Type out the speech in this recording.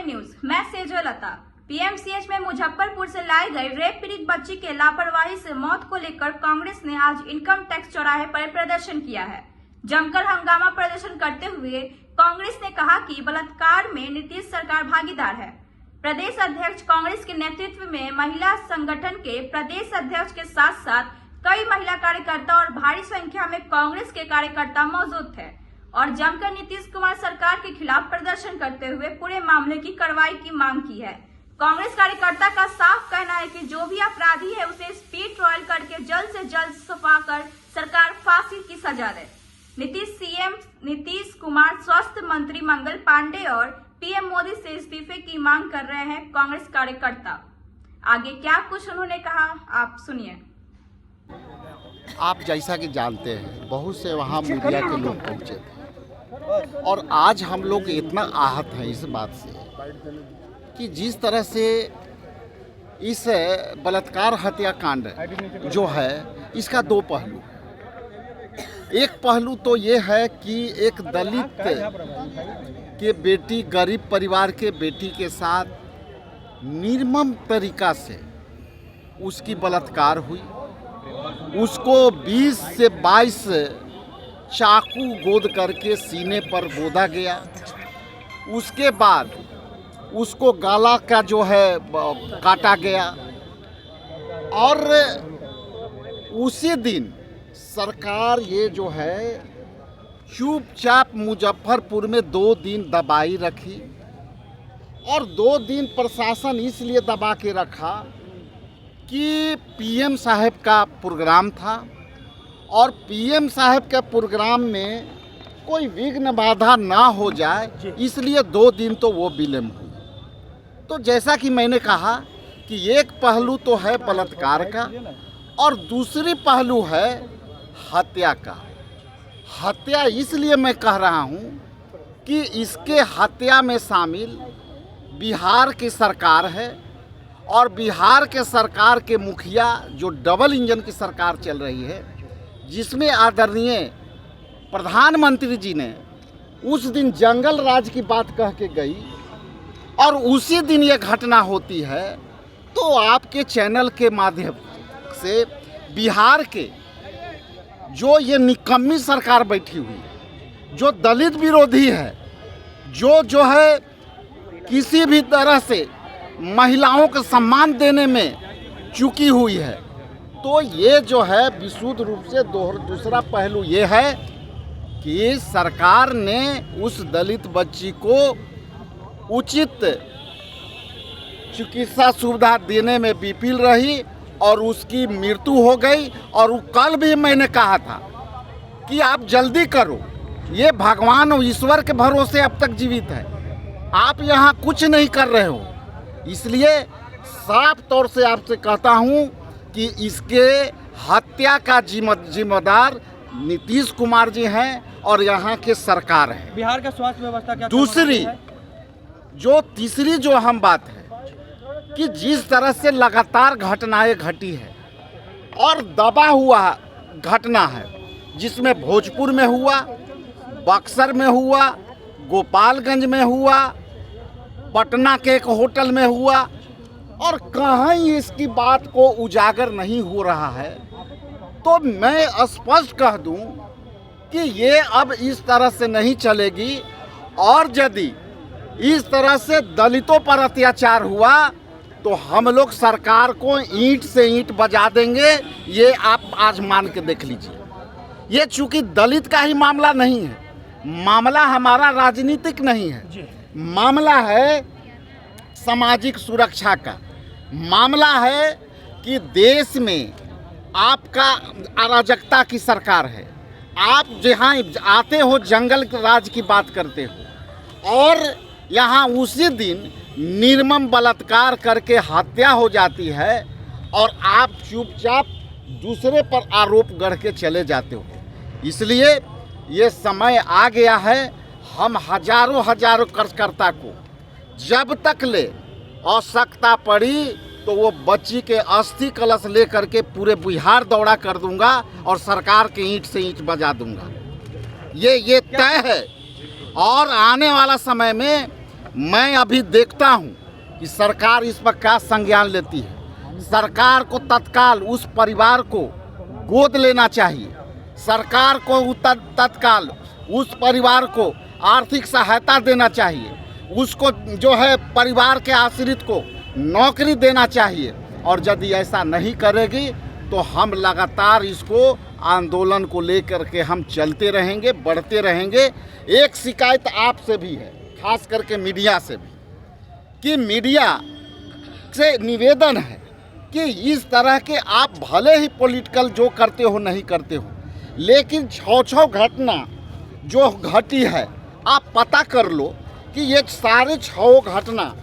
में न्यूज, मैं सेजल लता। पीएमसीएच में मुजफ्फरपुर से लाई गई रेप पीड़ित बच्ची के लापरवाही से मौत को लेकर कांग्रेस ने आज इनकम टैक्स चौराहे पर प्रदर्शन किया है। जमकर हंगामा प्रदर्शन करते हुए कांग्रेस ने कहा कि बलात्कार में नीतीश सरकार भागीदार है। प्रदेश अध्यक्ष कांग्रेस के नेतृत्व में महिला संगठन के प्रदेश अध्यक्ष के साथ साथ कई महिला कार्यकर्ता और भारी संख्या में कांग्रेस के कार्यकर्ता मौजूद थे और जमकर नीतीश कुमार सरकार के खिलाफ प्रदर्शन करते हुए पूरे मामले की कार्रवाई की मांग की है। कांग्रेस कार्यकर्ता का साफ कहना है कि जो भी अपराधी है उसे स्पीड ट्रायल करके जल्द से जल्द सफा कर सरकार फांसी की सजा दे। सीएम नीतीश कुमार, स्वास्थ्य मंत्री मंगल पांडे और पीएम मोदी से इस्तीफे की मांग कर रहे हैं कांग्रेस कार्यकर्ता। आगे क्या कुछ उन्होंने कहा, आप सुनिए। आप जैसा कि जानते हैं, बहुत से वहाँ मीडिया के लोग पहुँचे थे और आज हम लोग इतना आहत हैं इस बात से कि जिस तरह से इस बलात्कार हत्याकांड जो है इसका दो पहलू है। एक पहलू तो ये है कि एक दलित के बेटी, गरीब परिवार के बेटी के साथ निर्मम तरीका से उसकी बलात्कार हुई। उसको 20 से 22 चाकू गोद करके सीने पर गोदा गया। उसके बाद उसको गला का जो है काटा गया और उसी दिन सरकार ये जो है चुपचाप मुजफ्फरपुर में 2 दिन दबाई रखी और 2 दिन प्रशासन इसलिए दबा के रखा कि पीएम साहब का प्रोग्राम था और पीएम साहब के प्रोग्राम में कोई विघ्न बाधा ना हो जाए, इसलिए 2 दिन तो वो विलम्ब हुई। तो जैसा कि मैंने कहा कि एक पहलू तो है बलात्कार का और दूसरी पहलू है हत्या का। हत्या इसलिए मैं कह रहा हूँ कि इसके हत्या में शामिल बिहार की सरकार है और बिहार के सरकार के मुखिया जो डबल इंजन की सरकार चल रही है, जिसमें आदरणीय प्रधानमंत्री जी ने उस दिन जंगल राज की बात कह के गई और उसी दिन ये घटना होती है। तो आपके चैनल के माध्यम से बिहार के जो ये निकम्मी सरकार बैठी हुई है, जो दलित विरोधी है, जो है किसी भी तरह से महिलाओं को सम्मान देने में चूकी हुई है, तो ये जो है विशुद्ध रूप से दूसरा पहलू ये है कि सरकार ने उस दलित बच्ची को उचित चिकित्सा सुविधा देने में विफल रही और उसकी मृत्यु हो गई। और कल भी मैंने कहा था कि आप जल्दी करो, ये भगवान और ईश्वर के भरोसे अब तक जीवित है, आप यहाँ कुछ नहीं कर रहे हो। इसलिए साफ तौर से आपसे कहता हूँ कि इसके हत्या का जिम्मेदार नीतीश कुमार जी हैं और यहाँ के सरकार है। बिहार का स्वास्थ्य व्यवस्था क्या? तीसरी जो हम बात है कि जिस तरह से लगातार घटनाएं घटी है और दबा हुआ घटना है, जिसमें भोजपुर में हुआ, बक्सर में हुआ, गोपालगंज में हुआ, पटना के एक होटल में हुआ और कहीं इसकी बात को उजागर नहीं हो रहा है, तो मैं स्पष्ट कह दूं कि ये अब इस तरह से नहीं चलेगी। और यदि इस तरह से दलितों पर अत्याचार हुआ तो हम लोग सरकार को ईंट से ईंट बजा देंगे। ये आप आज मान के देख लीजिए। ये चूंकि दलित का ही मामला नहीं है, मामला हमारा राजनीतिक नहीं है, मामला है सामाजिक सुरक्षा का। मामला है कि देश में आपका अराजकता की सरकार है, आप जहाँ आते हो जंगल राज की बात करते हो और यहाँ उसी दिन निर्मम बलात्कार करके हत्या हो जाती है और आप चुपचाप दूसरे पर आरोप गढ़ के चले जाते हो। इसलिए ये समय आ गया है, हम हजारों कार्यकर्ता को जब तक ले आवश्यकता पड़ी तो वो बच्ची के अस्थि कलश ले करके पूरे बिहार दौड़ा कर दूंगा और सरकार के ईंट से ईंट बजा दूंगा। ये तय है। और आने वाला समय में मैं अभी देखता हूँ कि सरकार इस पर क्या संज्ञान लेती है। सरकार को तत्काल उस परिवार को गोद लेना चाहिए। सरकार को तत्काल उस परिवार को आर्थिक सहायता देना चाहिए। उसको जो है परिवार के आश्रित को नौकरी देना चाहिए। और यदि ऐसा नहीं करेगी तो हम लगातार इसको आंदोलन को लेकर के हम चलते रहेंगे, बढ़ते रहेंगे। एक शिकायत आपसे भी है, खास करके मीडिया से भी, कि मीडिया से निवेदन है कि इस तरह के आप भले ही पॉलिटिकल जो करते हो नहीं करते हो, लेकिन 6 घटना जो घटी है आप पता कर लो कि ये सारे 6 घटना